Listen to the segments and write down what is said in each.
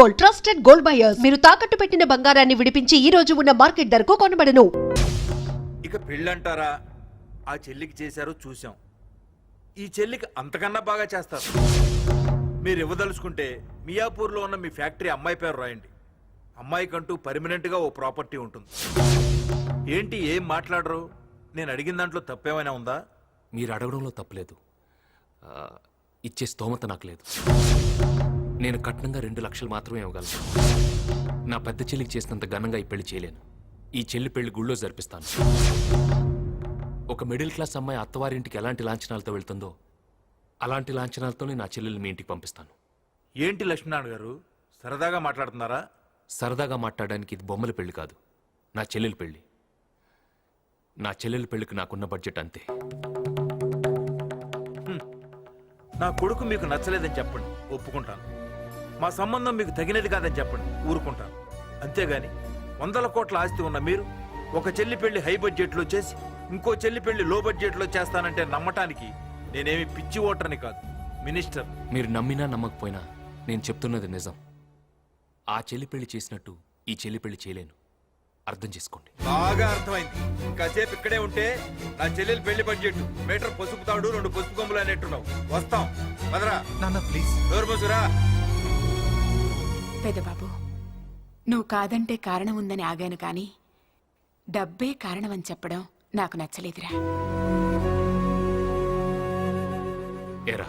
Gold, trusted gold buyers. మీరు తాకట్టు పెట్టిన బంగారాన్ని విడిపించి ఈ రోజు ఉన్న మార్కెట్ ధరకు కొనబడను. ఇక పెళ్ళంటారా, ఆ చెల్లికి చేశారో చూసాం. ఈ చెల్లికి అంతకన్నా బాగా చేస్తారు. మీరు ఇవ్వదలుచుకుంటే మియాపూర్లో ఉన్న మీ ఫ్యాక్టరీ అమ్మాయి పేరు రాయండి. అమ్మాయికంటూ పర్మనెంట్గా ఓ ప్రాపర్టీ ఉంటుంది. ఏంటి ఏం మాట్లాడరు? నేను అడిగిన దాంట్లో తప్పేమైనా ఉందా? మీరు అడగడంలో తప్పలేదు. ఇచ్చే స్తోమత నాకు లేదు. నేను కట్నంగా 2 లక్షలు మాత్రమే ఇవ్వగలను. నా పెద్ద చెల్లికి చేసినంత ఘనంగా ఈ పెళ్లి చేయలేను. ఈ చెల్లి పెళ్లి గుళ్ళో జరిపిస్తాను. ఒక మిడిల్ క్లాస్ అమ్మాయి అత్తవారింటికి ఎలాంటి లాంఛనాలతో వెళ్తుందో అలాంటి లాంఛనాలతోనే నా చెల్లెల్ని మీ ఇంటికి పంపిస్తాను. ఏంటి లక్ష్మీనారాయణ గారు, సరదాగా మాట్లాడుతున్నారా? సరదాగా మాట్లాడడానికి ఇది బొమ్మల పెళ్లి కాదు, నా చెల్లెలి పెళ్లి. నా చెల్లెలి పెళ్లికి నాకున్న బడ్జెట్ అంతే. నా కొడుకు మీకు నచ్చలేదని చెప్పండి, ఒప్పుకుంటాను. మా సంబంధం మీకు తగినది కాదని చెప్పండి, ఊరుకుంటాను. అంతేగాని 100 కోట్ల ఆస్తి ఉన్న మీరు ఒక చెల్లి పెళ్లి హై బడ్జెట్లో చేసి ఇంకో చెల్లి పెళ్లి లో బడ్జెట్లో చేస్తానంటే నమ్మటానికి నేనేమి పిచ్చి ఓటర్ని కాదు, మినిస్టర్. మీరు నమ్మినా నమ్మకపోయినా నేను చెప్తున్నది నిజం. ఆ చెల్లి పెళ్లి చేసినట్టు ఈ చెల్లి పెళ్లి చేయలేను. అర్థం చేసుకోండి. బాగా అర్థమైంది. కాసేపు ఇక్కడే ఉంటే నా చెల్లెలు పెళ్లి బడ్జెట్ మీటర్ పసుపు తాడు 2 పసుపు కొమ్ములు అనేట్టున్నావు. వస్తాం మదరా. నాన్న ప్లీజ్. దూరమసురా. పెదబాబు, నువ్వు కాదంటే కారణం ఉందని ఆగాను కానీ డబ్బే కారణమని చెప్పడం నాకు నచ్చలేదురా. ఏరా,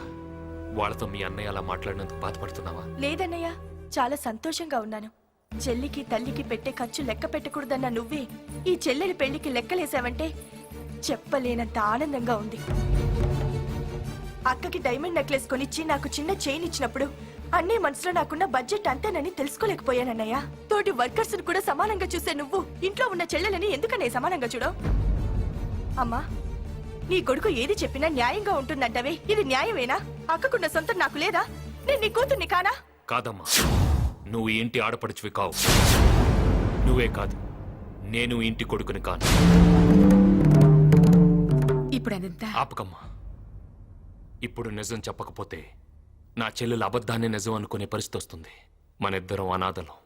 వాళ్ళతో మీ అన్నయ్య అలా మాట్లాడినందుకు బాధపడుతున్నావా? లేదన్నయ్య, చాలా సంతోషంగా ఉన్నాను. చెల్లికి తల్లికి పెట్టే ఖర్చు లెక్క పెట్టకూడదన్న నువ్వే ఈ చెల్లెలి పెళ్లికి లెక్కలేసావంటే చెప్పలేనంత ఆనందంగా ఉంది. అక్కకి డైమండ్ నెక్లెస్ కొనిచ్చి నాకు చిన్న చైన్ ఇచ్చినప్పుడు అన్నీ మనసులో నాకున్న బడ్జెట్ అంతేనని తెలుసుకోలేకపోయానన్నయ్య. తోటి వర్కర్స్ కూడా సమానంగా చూసే నువ్వు ఇంట్లో ఉన్న చెల్లెలని ఎందుకనే సమానంగా చూడవు? అమ్మా, నీ కొడుకు ఏది చెప్పినా న్యాయంగా ఉంటుందంటవే, ఇది న్యాయమేనా? అక్కకున్న సొంతం నాకు లేదా? నేను నీ కూతుర్ని కానా? కాదమ్మా, నువ్వు ఇంటి ఆడపడుచువి కావు. నువ్వే కాదు, నేను ఇంటి కొడుకుని కాను. ఇప్పుడు అదంతా ఆపకమ్మా. ఇప్పుడు నిజం చెప్పకపోతే నా చెల్లెలు అబద్ధాన్ని నిజం అనుకునే పరిస్థితి వస్తుంది. మనిద్దరం అనాథలం.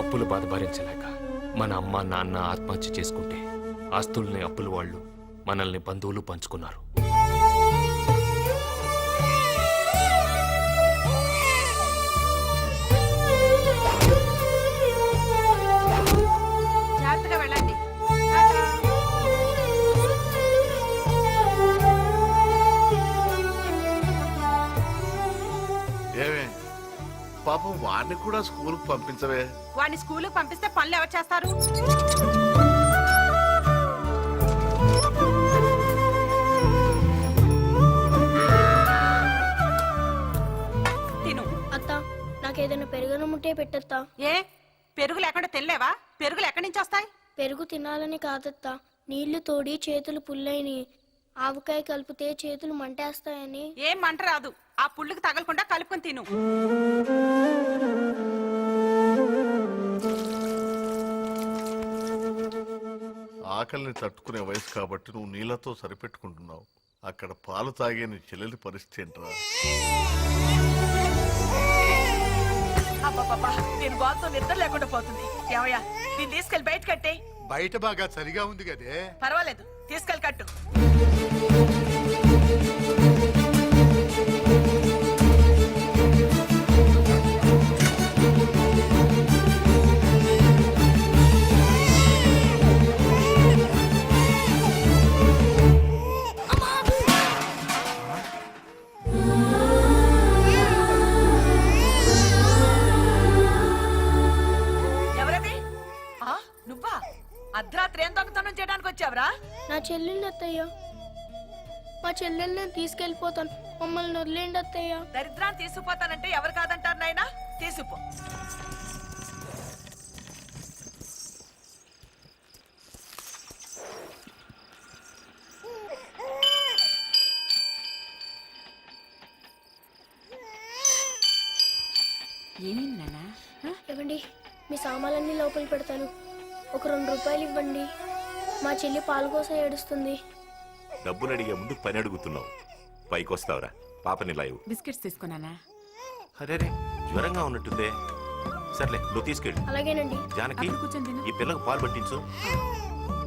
అప్పుల బాధ భరించలేక మన అమ్మ నాన్న ఆత్మహత్య చేసుకుంటే ఆస్తుల్ని అప్పుల వాళ్ళు మనల్ని బంధువులు పంచుకున్నారు. పాపం వాడిని కూడా స్కూల్ పంపించవే. వాడిని స్కూల్ పంపిస్తే పనులు ఎవరు చేస్తారు? అత్త, నాకేదైనా పెరుగును ముట్టే పెట్టత్తా. ఏ పెరుగు లేకుండా తినలేవా? పెరుగులు ఎక్కడి నుంచి వస్తాయి? పెరుగు తినాలని కాదత్తా, నీళ్లు తోడి చేతులు పుల్లైని, ఆవకాయ కలిపితే చేతులు మంటేస్తాయని. ఏం మంట రాదు, ఆ పుళ్ళకి తగలకుండా కలుపుకొని తిను. ఆకలిని తట్టుకునే వయసు కాబట్టి నువ్వు నీళ్లతో సరిపెట్టుకుంటున్నావు. అక్కడ పాలు తాగే నీ చెల్లెలి పరిస్థితి ఏంట్రా? అబ్బబ్బబ్బా, నేను బాధతో నిద్ర లేకుండా పోతుంది. ఏమయ్యా, నేను తీసుకెళ్లి బయట కట్టే. బయట బాగా సరిగా ఉంది కదే. పర్వాలేదు, తీసుకెళ్ళి కట్టు. అర్ధరాత్రి ఏం దొంగతనం చేయడానికి వచ్చావరా? నా చెల్లెల్ని అత్తయ్య, మా చెల్లెల్ని తీసుకెళ్లిపోతాను, మమ్మల్ని వదిలేండి అత్తయ్య. దరిద్రాన్ని తీసుకుపోతానంటే ఎవరు కాదంటారు నాయనా? తీసుకుపో. ఏమైంది నాన్న? ఇవ్వండి, మీ సామాన్లన్నీ లోపల పెడతాను. ఒక 2 రూపాయలు ఇవ్వండి. మా చెల్లి పాలు కోసం ఏడుస్తుంది. డబ్బులు అడిగే ముందు పని అడుగుతున్నావు. పైకొస్తావురా, పాపని లైవ్. బిస్కెట్స్ తీసుకున్నానా? అరే జ్వరంగా ఉన్నట్టుందే. సర్లే, నువ్వు తీసుకెళ్ళు. అలాగేనండి. జానకి, అక్కడ కూర్చొని తిను. ఈ పిల్లకు పాలు పట్టించు.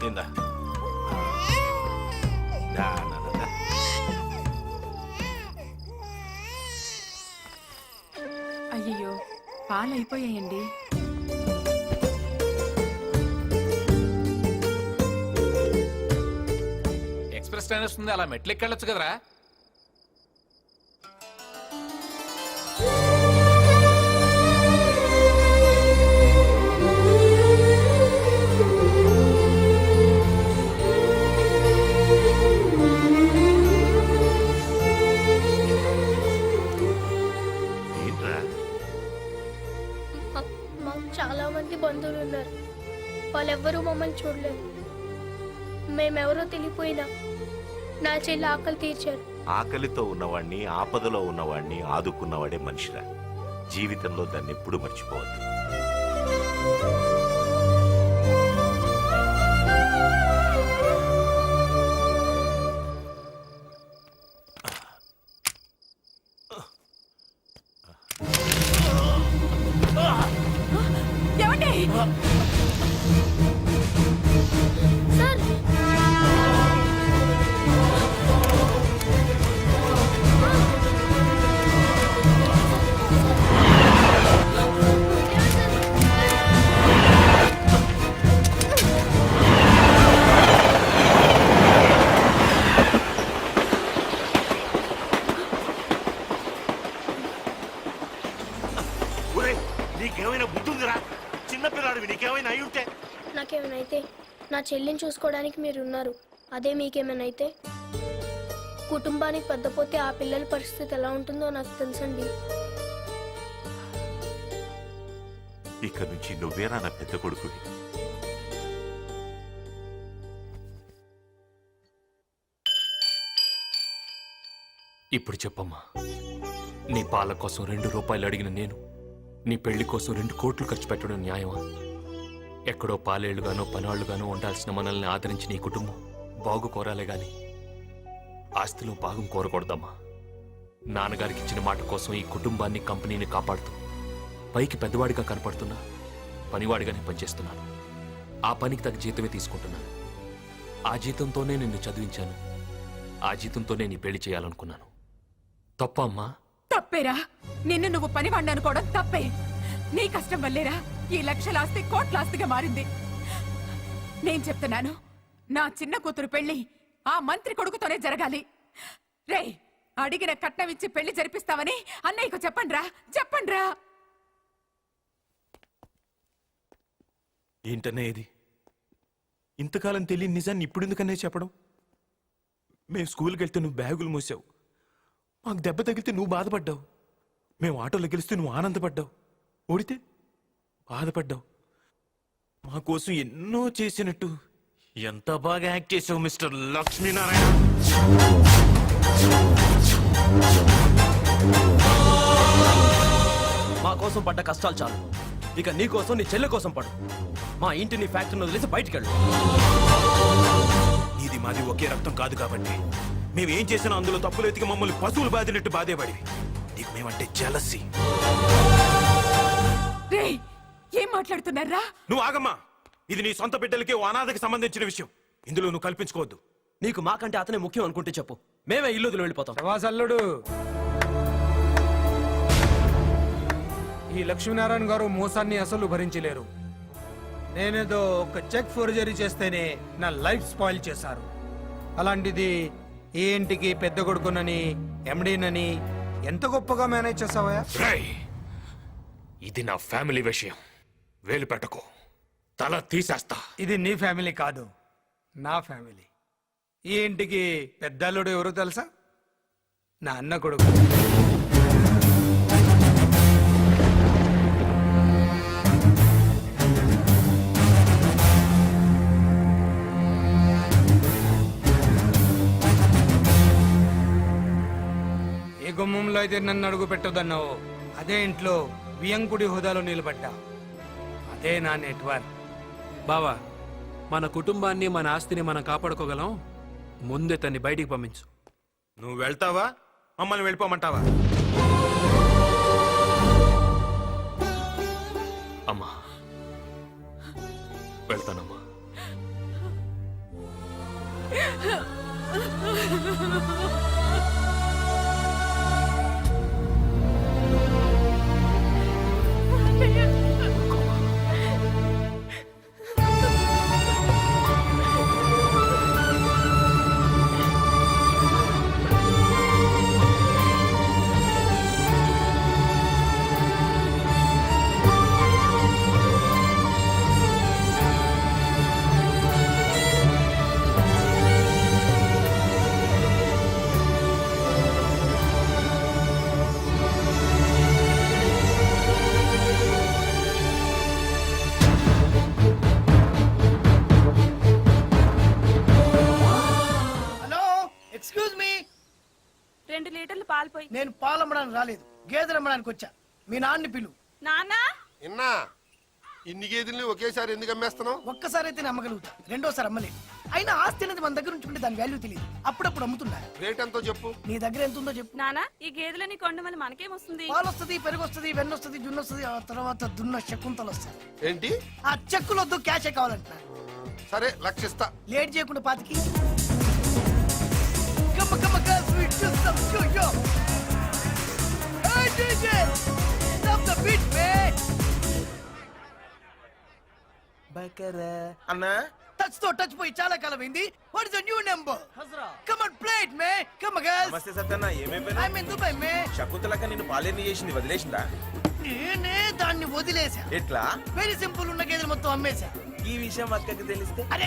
ఏందా అయ్యయ్యో, పాలు అయిపోయాయండి. ఎక్స్ప్రెస్ ట్రైన్ వస్తుంది, అలా మెట్లు ఎక్కెళ్ళొచ్చు కదరా. ఏంట్రా? మాకు చాలా మంది బంధువులు ఉన్నారు. వాళ్ళెవ్వరూ మమ్మల్ని చూడలేదు. మేమెవరో తెలియపోయినా నా చెల్లి ఆకలి తీర్చారు. ఆకలితో ఉన్నవాడిని, ఆపదలో ఉన్నవాడిని ఆదుకున్నవాడే మనిషిరా. జీవితంలో దాన్ని ఎప్పుడు మర్చిపోవద్దు. ఏమండి? సార్, ఒరేయ్, నీకేమైనా బుద్ధి ఉందిరా? చిన్నపిల్లాడివి, నీకేమైనా అయి ఉంటే. నాకేమైనా అయితే నా చెల్లిని చూసుకోవడానికి మీరు ఉన్నారు. అదే మీకేమైనా అయితే కుటుంబానికి పెద్దపోతే ఆ పిల్లల పరిస్థితి ఎలా ఉంటుందో నాకు తెలుసండి. ఇక నుంచి నువ్వేరా నా పెద్ద కొడుకువి. ఇప్పుడు చెప్పమ్మా, నీ పాల కోసం 2 రూపాయలు అడిగిన నేను నీ పెళ్లి కోసం 2 కోట్లు ఖర్చు పెట్టడం న్యాయమా? ఎక్కడో పాలేళ్లుగానో పనాళ్లుగానో ఉండాల్సిన మనల్ని ఆదరించి నీ కుటుంబం బాగు కోరాలే గాని ఆస్తిలో భాగం కోరకూడదమ్మా. నాన్నగారికి ఇచ్చిన మాట కోసం ఈ కుటుంబాన్ని, కంపెనీని కాపాడుతూ పైకి పెద్దవాడిగా కనపడుతున్నా పనివాడిగానే పనిచేస్తున్నాను. ఆ పనికి తగ్గ జీతమే తీసుకుంటున్నాను. ఆ జీతంతోనే నిన్ను చదివించాను. ఆ జీతంతోనే నీ పెళ్లి చేయాలనుకున్నాను. తప్ప అమ్మా? తప్పేరా. నిన్ను నువ్వు పనివాడిని అనుకోవడం తప్పే. నీ కష్టం వల్లేరా ఈ లక్షల ఆస్తి కోట్ల ఆస్తిగా మారింది. నేను చెప్తున్నాను, నా చిన్న కూతురు పెళ్లి ఆ మంత్రి కొడుకుతోనే జరగాలి. రే, అడిగిన కట్నం ఇచ్చి పెళ్లి జరిపిస్తావని అన్నయ్యకు చెప్పండ్రా, చెప్పండ్రా. ఏంటన్నా ఇది? ఇంతకాలం తెలియని నిజాన్ని ఇప్పుడు ఎందుకన్నా చెప్పడం? మేము స్కూల్కి వెళ్తే నువ్వు బ్యాగులు మోసావు, మాకు దెబ్బ తగిలితే నువ్వు బాధపడ్డావు, మేము ఆటోలో గెలిస్తే నువ్వు ఆనందపడ్డావు, ఓడితే బాధపడ్డావు. మా కోసం ఎన్నో చేసినట్టు ఎంత బాగా యాక్ట్ చేసావు మిస్టర్ లక్ష్మీనారాయణ. మా కోసం పడ్డ కష్టాలు చాలు, ఇక నీ కోసం నీ చెల్లె కోసం పడు. మా ఇంటిని ఫ్యాక్టరీని వదిలేసి బయటికి వెళ్ళు. ఇది మాది ఒకే రక్తం కాదు కాబట్టి మేమేం చేసినా అందులో తప్పులు ఎతికి మమ్మల్ని పశువులు బాధినట్టు బాధేపడివి. నీకు మేమంటే జలసి. ఏం మాట్లాడుతున్నారా? నువ్వు ఆగమ్మా. ఇది నీ సొంత బిడ్డలకి ఓ అనాథకి సంబంధించిన విషయం. ఇందులో నువ్వు కల్పించుకోవద్దు. నీకు మాకంటే అతనే ముఖ్యం అనుకుంటే చెప్పు, మేమే ఇల్లు వదిలి వెళ్ళిపోతాం. అల్లుడు, ఈ లక్ష్మీనారాయణ గారు మోసాన్ని అసలు భరించలేరు. నేనేదో ఒక చెక్ ఫోర్జరీ చేస్తేనే నా లైఫ్ స్పాయిల్ చేశారు. అలాంటిది ఈ ఇంటికి పెద్ద కొడుకునని, ఎండీనని ఎంత గొప్పగా మేనేజ్ చేసావా? ఇది నా ఫ్యామిలీ విషయం, వేలు పెట్టకు, తల తీసేస్తా. ఇది నీ ఫ్యామిలీ కాదు, నా ఫ్యామిలీ. ఈ ఇంటికి పెద్ద అల్లుడు ఎవరో తెలుసా? నా అన్న కొడుకు. ఏ గుమ్మంలో అయితే నన్ను అడుగు పెట్టొద్దన్నావు, అదే ఇంట్లో వియంకుడి హోదాలో నిలబడ్డా. అదే నా నెట్వర్క్. బావా, మన కుటుంబాన్ని మన ఆస్తిని మనం కాపాడుకోగలం. ముందే తన్ని బయటికి పంపించు. నువ్వు వెళ్తావా మమ్మల్ని వెళ్ళిపోమంటావా? అమ్మా, వెళ్తానమ్మా. Hello, excuse me. 2 లీటర్లు పాలు పోయి. నేను పాలు అమ్మడానికి రాలేదు, గేదెలు అమ్మడానికి వచ్చా. మీ నాన్నని పిలు. నాన్నా, ఇన్నా ఇన్ని గేదెల్ని ఒకేసారి ఎందుకు అమ్మేస్తున్నావు? ఒక్కసారి అయితే నమ్మగలుగుతా, రెండోసారి అమ్మలేదు. అయినా ఆస్తి అనేది మన దగ్గర ఉంచుకుంటే దాని వాల్యూ తెలియదు. అప్పుడప్పుడు అమ్ముతున్నా. రేట్ ఎంతో చెప్పు. నీ దగ్గర ఎంత ఉందో చెప్పు. నానా, ఈ గేదెలని కొండ వల్ల మనకేమొస్తుంది? పాలు వస్తుంది, పెరుగు వస్తుంది, వెన్న వస్తుంది, జున్ను వస్తుంది, ఆ తర్వాత దున్న శకుంతలు వస్తుంది. ఏంటి? ఆ చెక్కులు వద్దు, క్యాషే కావాలంటున్నా. సరే లక్షిస్తా. లేట్ చేయకుండా పాతికి. Come on, girls, we do some yo-yo. Hey, DJ, stop the beat, man. అన్నా టచ్ పోయి చాలా కాలం అయింది. What is the new number? Come on, play it, man. Come on, girls. నమస్తే సత్యన్న, ఏమైపోయినా? I'm in Dubai, man. శకుంతలక్క నిన్ను పాలేర్ని చేసింది, వదిలేసిందా? నేనే దాన్ని వదిలేసా. ఎట్లా? వెరీ సింపుల్, ఉన్న గేదెలు మొత్తం అమ్మేశా. ఈ విషయం అక్కకి తెలిస్తే? అరే,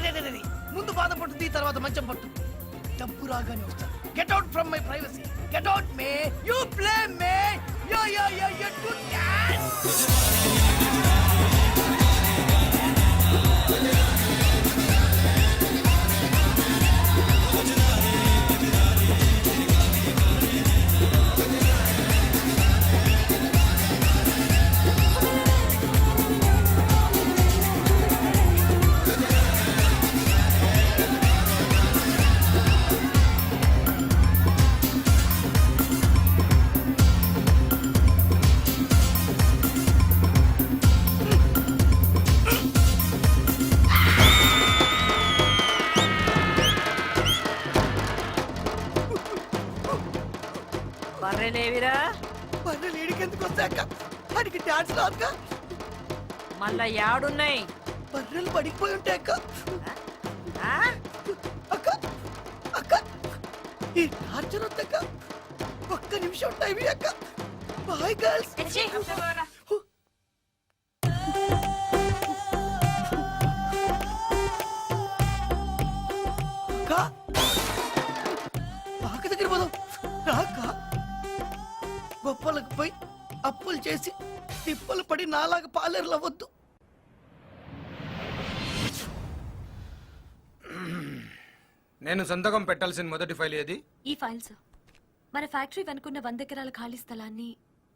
ముందు బాధపడుతుంది, తర్వాత మంచం పట్టు. డబ్బు రాగానే వస్తా. Get out from my privacy. Get out, may. You play, may. You do dance. బర్రెలేవిరా? బర్రెలు ఏడికెందుకు వస్తాక? వాడికి డాన్స్ రాదుగా. మళ్ళా యాడున్నాయి? బర్రెలు పడిపోయి ఉంటాయి అక్క. అక్క ఈ టార్చర్ వద్దక్క. ఒక్క నిమిషం టైం అక్క. Boy girls. అక్క, పాక దగ్గర పోదాం రాక. గొప్పలకు పోయి అప్పులు చేసి తిప్పలు పడి నాలాగా పాలేరులు అవ్వద్దు. నేను సంతకం పెట్టాల్సిన మొదటి ఫైల్ ఏది? ఈ ఫైల్ సార్. మన ఫ్యాక్టరీ వెనుకున్న 100 ఎకరాల ఖాళీ స్థలాన్ని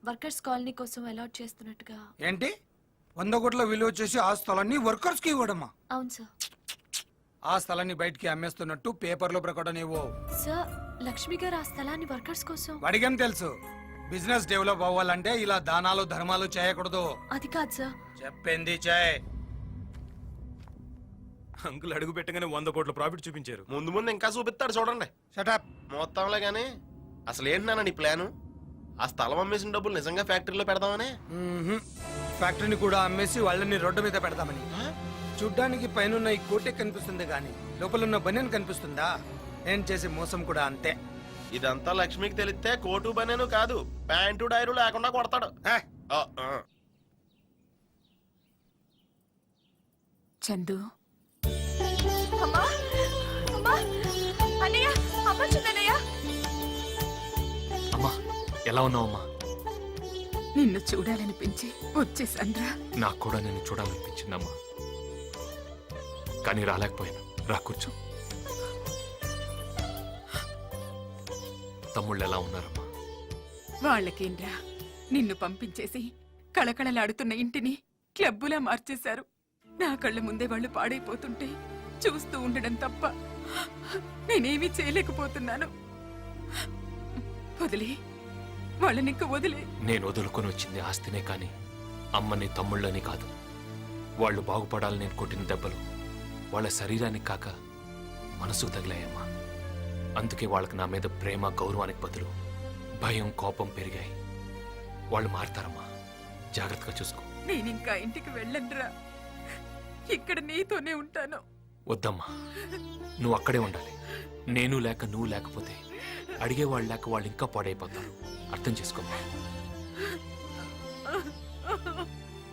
వర్కర్స్ కాలనీ కోసం అలాట్ చేస్తున్నట్టుగా. ఏంటి? 100 కోట్ల విలువ చేసి ఆ స్థలాన్ని వర్కర్స్ కి ఇవ్వడమా? అవును సార్. ఆ స్థలాన్ని బయటికి అమ్మేస్తున్నట్టు పేపర్లో ప్రకటన ఇవ్వు. సార్, లక్ష్మి గారు ఆ స్థలాన్ని వర్కర్స్ కోసం. వాడికేం తెలుసు? బిజినెస్ డెవలప్ అవ్వాలంటే ఇలా దానాలు ధర్మాలు చేయకూడదు. అది కాదు సార్. చెప్పింది చేయి. అంకుల్ అడుగు పెట్టగానే 100 కోట్ల ప్రాఫిట్ చూపించారు. ముందు ముందు ఇంకా చూపిస్తాడు చూడండి. షటప్. మొత్తంలో గానీ అసలు ఏంటన్నా నీ ప్లాను? ఆ స్థలం అమ్మేసిన డబ్బులు నిజంగా ఫ్యాక్టరీలో పెడదామని? ఫ్యాక్టరీని కూడా అమ్మేసి వాళ్ళని రోడ్డు మీద పెడతామని. చూడ్డానికి పైన ఈ కోటే కనిపిస్తుంది గాని లోపలున్న బనియన్ కనిపిస్తుందా? నేను చేసే మోసం కూడా అంతే. ఇదంతా లక్ష్మికి తెలిస్తే కోటు బనేను కాదు, ప్యాంటు డైరు లేకుండా కొడతాడు. చందు, అమ్మా, అమ్మా, అన్నయ్య, అమ్మ చూడన్నయ్య. అమ్మా, ఎలా ఉన్నావమ్మా? నిన్ను చూడాలనిపించి వచ్చేసాన్రా. నాకు కూడా నేను చూడాలనిపించిందమ్మా, కానీ రాలేకపోయాను. రా కూర్చో. తమ్ముళ్ళు ఎలా ఉన్నారమ్మా? వాళ్ళకేంట్రా, నిన్ను పంపించేసి కళకళలాడుతున్న ఇంటిని క్లబ్బులా మార్చేశారు. నా కళ్ళ ముందే వాళ్ళు పాడైపోతుంటే చూస్తూ ఉండడం తప్ప నేనేమీ చేయలేకపోతున్నాను. వదిలే వాళ్ళనింక వదిలే. నేను వదులుకొని వచ్చింది ఆస్తినే కానీ అమ్మని తమ్ముళ్ళని కాదు. వాళ్ళు బాగుపడాలని నేను కొట్టిన దెబ్బలు వాళ్ళ శరీరానికి కాక మనసుకు తగిలాయమ్మా. అందుకే వాళ్ళకి నా మీద ప్రేమ గౌరవానికి బదులు భయం కోపం పెరిగాయి. వాళ్ళు మారతారమ్మా, జాగ్రత్తగా చూసుకో. నేనింకా ఇంటికి వెళ్ళనురా, ఇక్కడ నీతోనే ఉంటాను. వద్దమ్మా, నువ్వు అక్కడే ఉండాలి. నేను లేక నువ్వు లేకపోతే అడిగేవాళ్ళు లేక వాళ్ళు ఇంకా పాడైపోతారు. అర్థం చేసుకోమ్మా.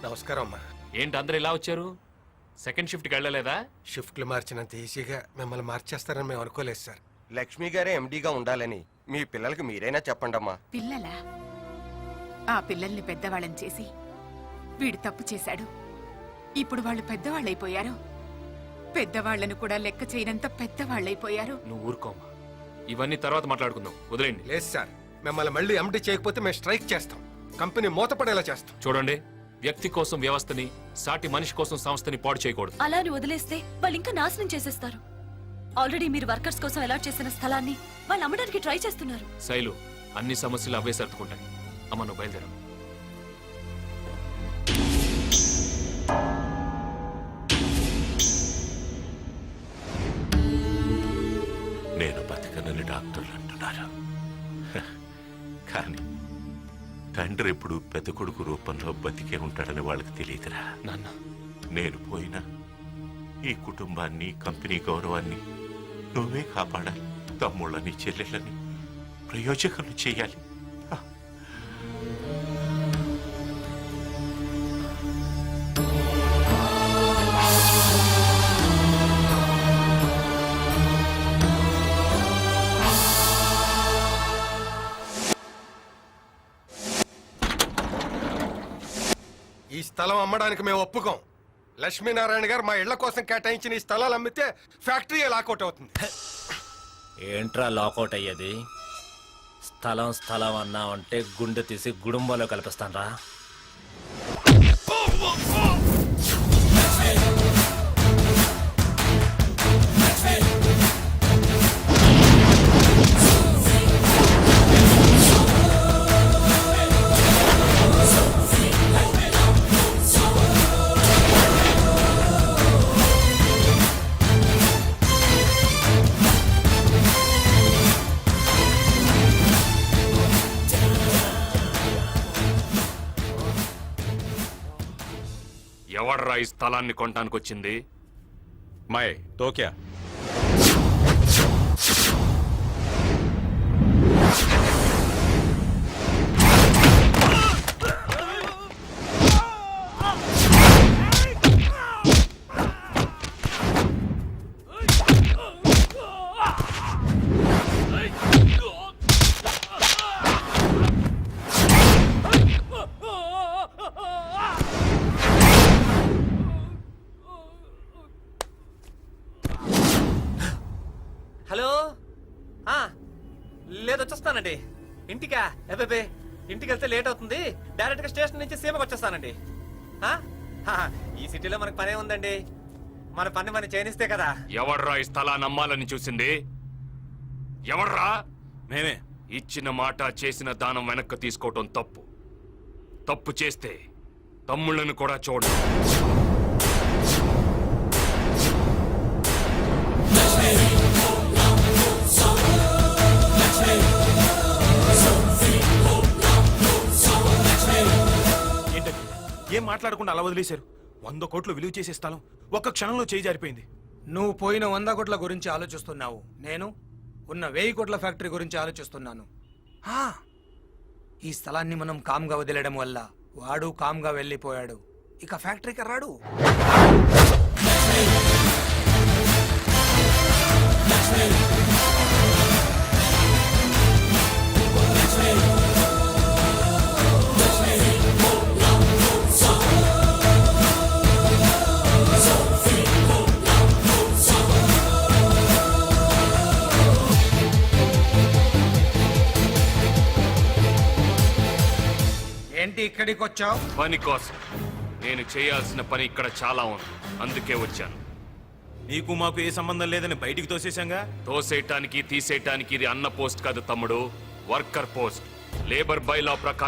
నమస్కారం అమ్మా. ఏంటి అందరు ఇలా వచ్చారు? సెకండ్ షిఫ్ట్కి వెళ్ళలేదా? షిఫ్ట్లు మార్చినంత ఈజీగా మిమ్మల్ని మార్చేస్తారని మేము అనుకోలేదు సార్. లక్ష్మి గారే ఎండీగా ఉండాలని మీ పిల్లలకి మీరైనా చెప్పండమ్మా. పిల్లలా? ఆ పిల్లల్ని పెద్దవాళ్ళని చేసి వీడు తప్పు చేశాడు. ఇప్పుడు వాళ్ళు పెద్దవాళ్ళైపోయారు. పెద్దవాళ్లను కూడా లెక్క చేయనంత పెద్దవాళ్ళైపోయారు. నువ్వు ఊరుకోమ్మా, ఇవన్నీ తర్వాత మాట్లాడుకుందాం. వదిలేండి. లేదు సార్, మిమ్మల్ని మళ్ళీ ఎండీ చేయకపోతే మేము స్ట్రైక్ చేస్తాం. కంపెనీ మూతపడేలా చేస్తాం. చూడండి, వ్యక్తి కోసం వ్యవస్థని, సాటి మనిషి కోసం సంస్థని పాడు చేయకూడదు. అలా అని వదిలేస్తే వాళ్ళు ఇంకా నాశనం చేసేస్తారు. ఆల్రెడీ మీరు వర్కర్స్ కోసం అలాట్ చేసిన స్థలాన్ని వాళ్ళు అమ్మడానికి ట్రై చేస్తున్నారు. శైలు, అన్ని సమస్యలు అవే సర్దుకుంటాయి. అమ్మ నువ్వు బయలుదేరు. నేను బతకనని డాక్టర్లు అంటున్నారు. కానీ తండ్రి ఎప్పుడు పెద్ద కొడుకు రూపంలో బతికే ఉంటాడని వాళ్ళకి తెలియదురా. నాన్న, నేను పోయినా ఈ కుటుంబాన్ని, కంపెనీ గౌరవాన్ని నువ్వే కాపాడాలి. తమ్ముళ్ళని చెల్లెళ్ళని ప్రయోజకులు చేయాలి. ఈ స్థలం అమ్మడానికి మేము ఒప్పుకోం. లక్ష్మీనారాయణ గారు మా ఇళ్ల కోసం కేటాయించిన ఈ స్థలాలు అమ్మితే ఫ్యాక్టరీ లాకౌట్ అవుతుంది. ఏంట్రా లాకౌట్ అయ్యేది? స్థలం అన్నావంటే గుండె తీసి గుడుంబాలో కల్పిస్తానరా. ఎవడ్రా ఈ స్థలాన్ని కొనడానికి వచ్చింది? మై తో క్యా? హలో, లేదొచ్చేస్తానండి. ఇంటికా? అబ్బే, ఇంటికి వెళ్తే లేట్ అవుతుంది. డైరెక్ట్ గా స్టేషన్ నుంచి సీమకు వచ్చేస్తానండి. ఈ సిటీలో మనకు పనే ఉందండి. మన పని మనం చేయనిస్తే కదా. ఎవడ్రా ఈ స్థలాన్ని అమ్మాలని చూసింది? ఎవడ్రా? మేమే. ఇచ్చిన మాట, చేసిన దానం వెనక్కి తీసుకోవటం తప్పు. తప్పు చేస్తే తమ్ముళ్ళను కూడా చూడండి. ఏం మాట్లాడకుండా అలా వదిలేశారు? 100 కోట్లు విలువ చేసే స్థలం ఒక్క క్షణంలో చేయి జారిపోయింది. నువ్వు పోయిన 100 కోట్ల గురించి ఆలోచిస్తున్నావు. నేను ఉన్న 1000 కోట్ల ఫ్యాక్టరీ గురించి ఆలోచిస్తున్నాను. ఈ స్థలాన్ని మనం కామ్గా వదిలేయడం వల్ల వాడు కామ్గా వెళ్ళిపోయాడు. ఇక ఫ్యాక్టరీకి రాడు. ఏంటి ఇక్కడ ఎక్కడికి వచ్చావు? పని కోసం. నేను చేయాల్సిన పని ఇక్కడ చాలా ఉంది, అందుకే వచ్చాను. నీకు మాకు ఏ సంబంధం లేదని బయటికి తోసేశాంగా. తోసేయటానికి తీసేయటానికి ఇది అన్న పోస్ట్ కాదు తమ్ముడు, వర్కర్ పోస్ట్. లేబర్ బైలా ప్రకారం